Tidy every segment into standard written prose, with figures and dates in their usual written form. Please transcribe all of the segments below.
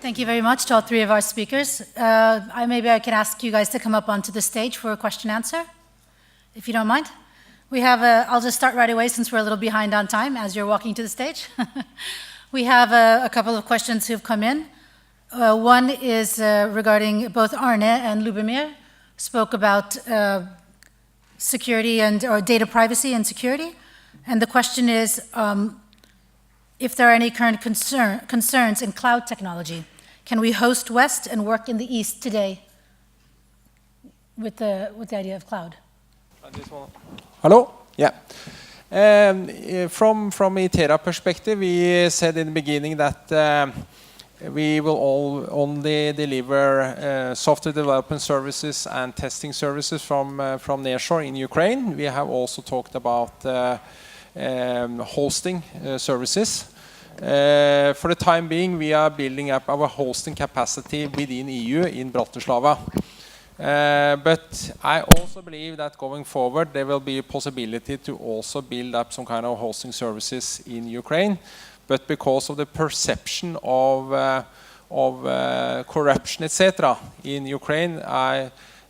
Thank you very much to all three of our speakers. Maybe I can ask you guys to come up onto the stage for a question answer, if you don't mind. We have I'll just start right away since we're a little behind on time as you're walking to the stage. We have a couple of questions who've come in. One is regarding both Arne and Lubomir spoke about security or data privacy and security. And the question is if there are any current concerns in cloud technology. Can we host West and work in the East today with the idea of cloud? Hello? Yeah. From Itera perspective, we said in the beginning that we will only deliver software development services and testing services from nearshore in Ukraine. We have also talked about hosting services. For the time being, we are building up our hosting capacity within EU in Bratislava. But I also believe that going forward there will be a possibility to also build up some kind of hosting services in Ukraine. But because of the perception of corruption, etc., in Ukraine,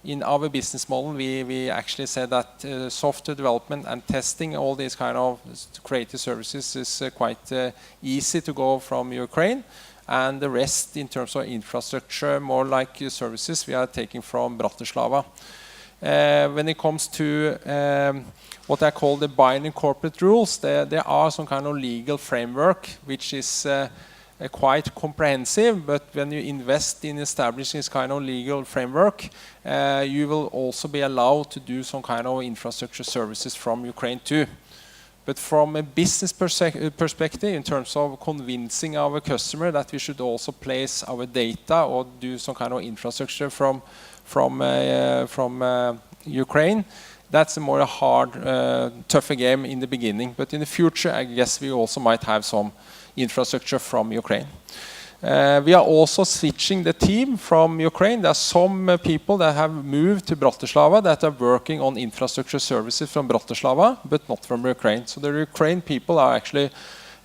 in our business model, we actually said that software development and testing, all these kind of creative services is quite easy to go from Ukraine. And the rest in terms of infrastructure, more like services, we are taking from Bratislava. When it comes to what I call the binding corporate rules, there are some kind of legal framework which is quite comprehensive, but when you invest in establishing this kind of legal framework, you will also be allowed to do some kind of infrastructure services from Ukraine too. But from a business perspective, in terms of convincing our customer that we should also place our data or do some kind of infrastructure from Ukraine, that's a more hard, tougher game in the beginning. But in the future, I guess we also might have some infrastructure from Ukraine. We are also switching the team from Ukraine. There are some people that have moved to Bratislava that are working on infrastructure services from Bratislava, but not from Ukraine. So the Ukraine people are actually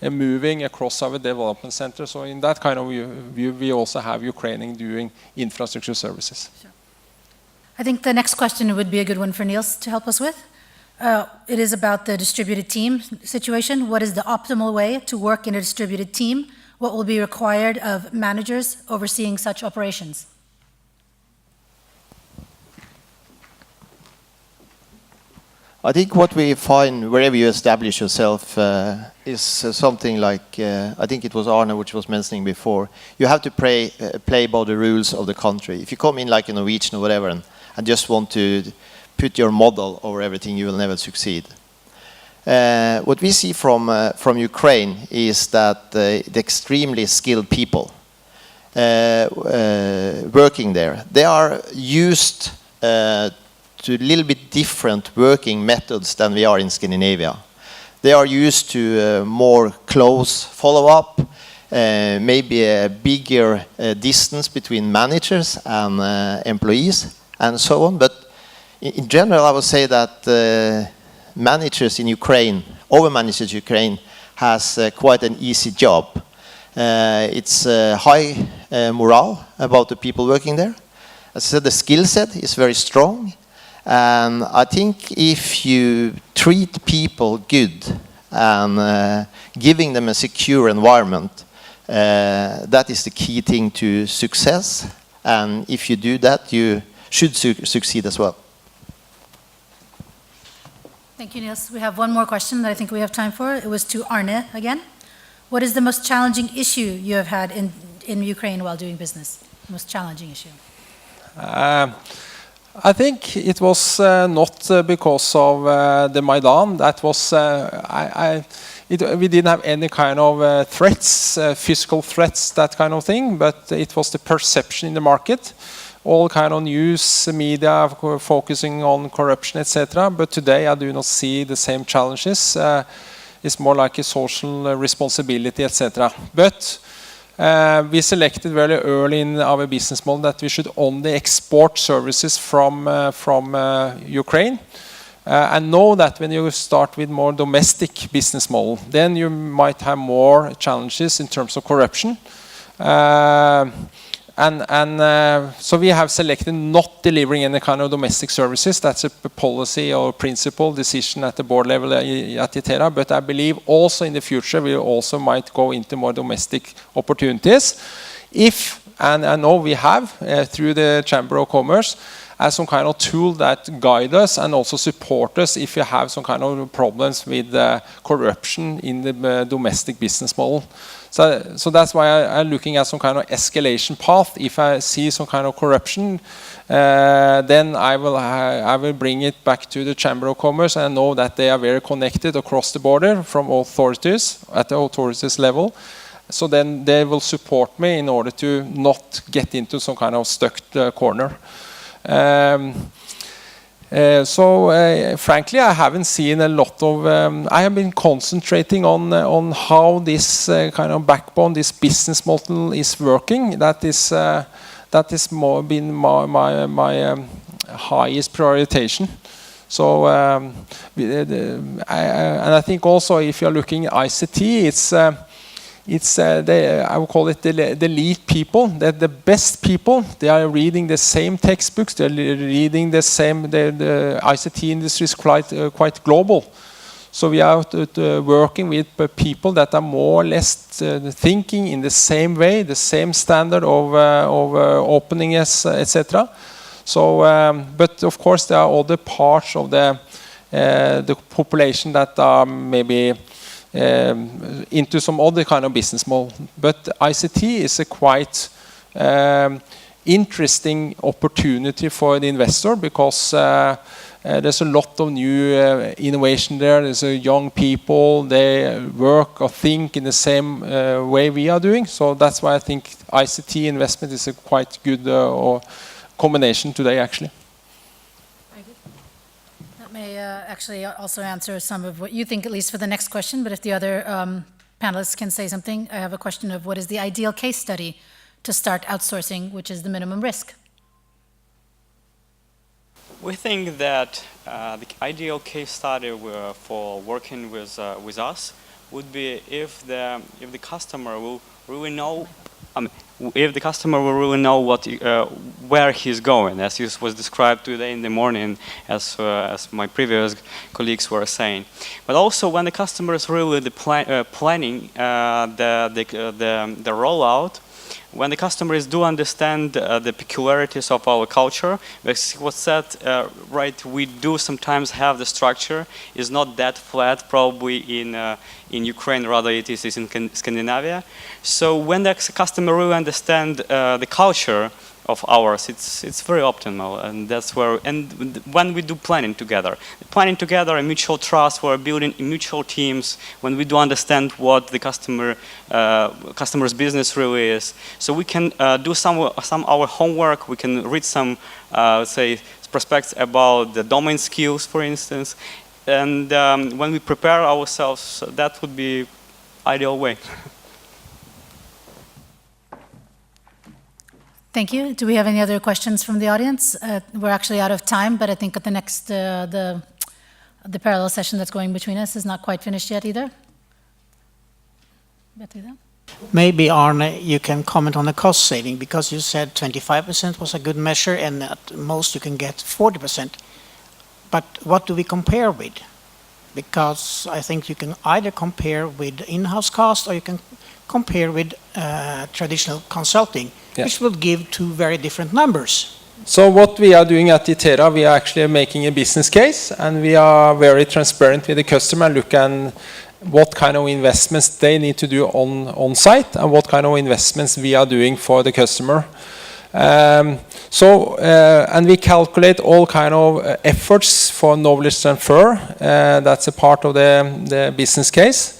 moving across our development center. So in that kind of view, we also have Ukrainians doing infrastructure services. Sure. I think the next question would be a good one for Nils to help us with. It is about the distributed team situation. What is the optimal way to work in a distributed team? What will be required of managers overseeing such operations? I think what we find wherever you establish yourself is something like, I think it was Arne which was mentioning before, you have to play by the rules of the country. If you come in like a Norwegian or whatever and just want to put your model over everything, you will never succeed. What we see from Ukraine is that the extremely skilled people working there, they are used to a little bit different working methods than we are in Scandinavia. They are used to more close follow-up, maybe a bigger distance between managers and employees and so on. But in general, I would say that managers in Ukraine, our managers in Ukraine, has quite an easy job. It's high morale about the people working there. As I said, the skill set is very strong. And I think if you treat people good and giving them a secure environment, that is the key thing to success. And if you do that, you should succeed as well. Thank you, Nils. We have one more question that I think we have time for. It was to Arne again. What is the most challenging issue you have had in Ukraine while doing business? Most challenging issue? I think it was not because of the Maidan. That was we didn't have any kind of threats, physical threats, that kind of thing. But it was the perception in the market. All kind of news, media focusing on corruption, etc. But today I do not see the same challenges. It's more like a social responsibility, etc. But we selected very early in our business model that we should only export services from Ukraine. And know that when you start with more domestic business model, then you might have more challenges in terms of corruption. So we have selected not delivering any kind of domestic services. That's a policy or principle decision at the board level at Itera. But I believe also in the future we also might go into more domestic opportunities. If, and I know we have through the Chamber of Commerce, as some kind of tool that guide us and also support us if you have some kind of problems with corruption in the domestic business model. So that's why I'm looking at some kind of escalation path. If I see some kind of corruption, then I will bring it back to the Chamber of Commerce, and I know that they are very connected across the border from authorities at the authorities level. So then they will support me in order to not get into some kind of stuck corner. Frankly, I haven't seen a lot of. I have been concentrating on how this kind of backbone, this business model, is working. That is more been my highest prioritization. So, and I think also if you're looking at ICT, I would call it the lead people, the best people. They are reading the same textbooks. They're reading the same. The ICT industry is quite global. So we are working with people that are more or less thinking in the same way, the same standard of opening, etc. So, but of course there are other parts of the population that are maybe into some other kind of business model. But ICT is a quite interesting opportunity for the investor, because there's a lot of new innovation there. There's young people, they work or think in the same way we are doing. So that's why I think ICT investment is a quite good combination today, actually. May actually also answer some of what you think, at least for the next question, but if the other panelists can say something, I have a question of what is the ideal case study to start outsourcing, which is the minimum risk? We think that the ideal case study for working with us would be if the customer will really know. If the customer will really know where he's going, as it was described today in the morning, as my previous colleagues were saying, but also when the customer is really planning the rollout, when the customers do understand the peculiarities of our culture, as was said, right, we do sometimes have the structure is not that flat, probably in Ukraine, rather it is in Scandinavia. So when the customer really understand the culture of ours, it's very optimal, and that's where. And when we do planning together a mutual trust, we're building mutual teams. When we do understand what the customer's business really is, so we can do some our homework. We can read some say prospects about the domain skills, for instance, and when we prepare ourselves, that would be ideal way. Thank you. Do we have any other questions from the audience? We're actually out of time, but I think at the next, the parallel session that's going between us is not quite finished yet either. Maybe, Arne, you can comment on the cost saving, because you said 25% was a good measure, and at most you can get 40%. But what do we compare with? Because I think you can either compare with in-house cost, or you can compare with traditional consulting, which will give two very different numbers. So what we are doing at Itera, we are actually making a business case, and we are very transparent with the customer, look at what kind of investments they need to do on site, and what kind of investments we are doing for the customer. And we calculate all kind of efforts for knowledge transfer. That's a part of the business case.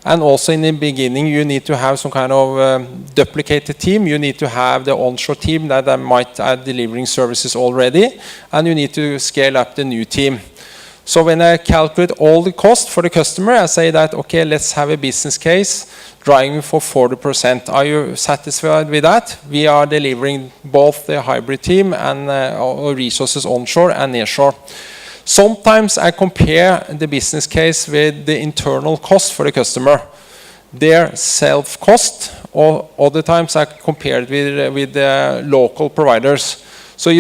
And also in the beginning, you need to have some kind of duplicated team. You need to have the onshore team that might add delivering services already, and you need to scale up the new team. So when I calculate all the cost for the customer, I say that, okay, let's have a business case driving for 40%. Are you satisfied with that? We are delivering both the hybrid team and resources onshore and nearshore. Sometimes I compare the business case with the internal cost for the customer. their self-cost, or other times I compared with local providers. So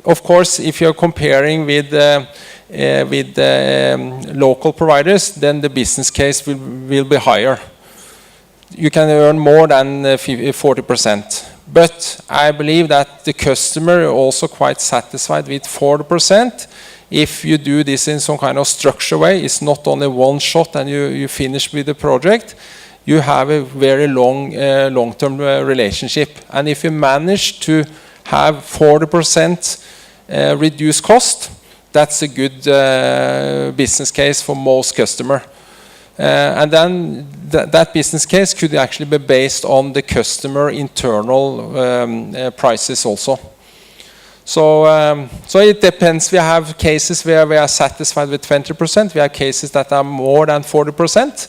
of course, if you're comparing with local providers, then the business case will be higher. You can earn more than 40%. But I believe that the customer is also quite satisfied with 40%. If you do this in some kind of structured way, it's not only one shot and you finish with the project. You have a very long-term relationship. And if you manage to have 40% reduced cost, that's a good business case for most customers. And then that business case could actually be based on the customer internal prices also. So it depends. We have cases where we are satisfied with 20%. We have cases that are more than 40%.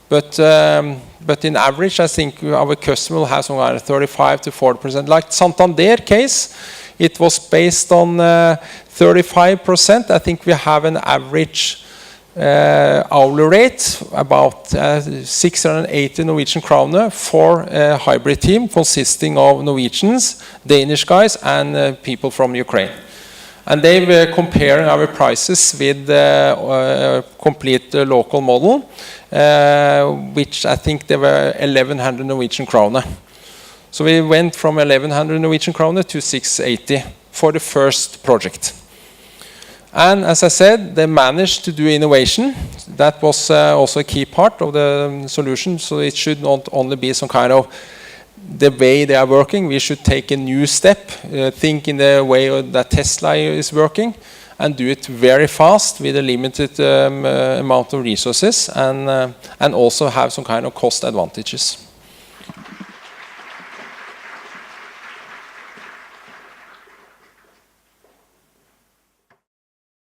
But in average, I think our customer will have somewhere 35 to 40%. Like Santander case, it was based on 35%. I think we have an average hourly rate about 680 Norwegian kroner for a hybrid team consisting of Norwegians, Danish guys, and people from Ukraine. And they were comparing our prices with the complete local model, which I think they were 1,100 Norwegian kroner. So we went from 1,100 Norwegian kroner to 680 for the first project. And as I said, they managed to do innovation. That was also a key part of the solution. So it should not only be some kind of the way they are working. We should take a new step, think in the way that Tesla is working, and do it very fast with a limited amount of resources, and also have some kind of cost advantages.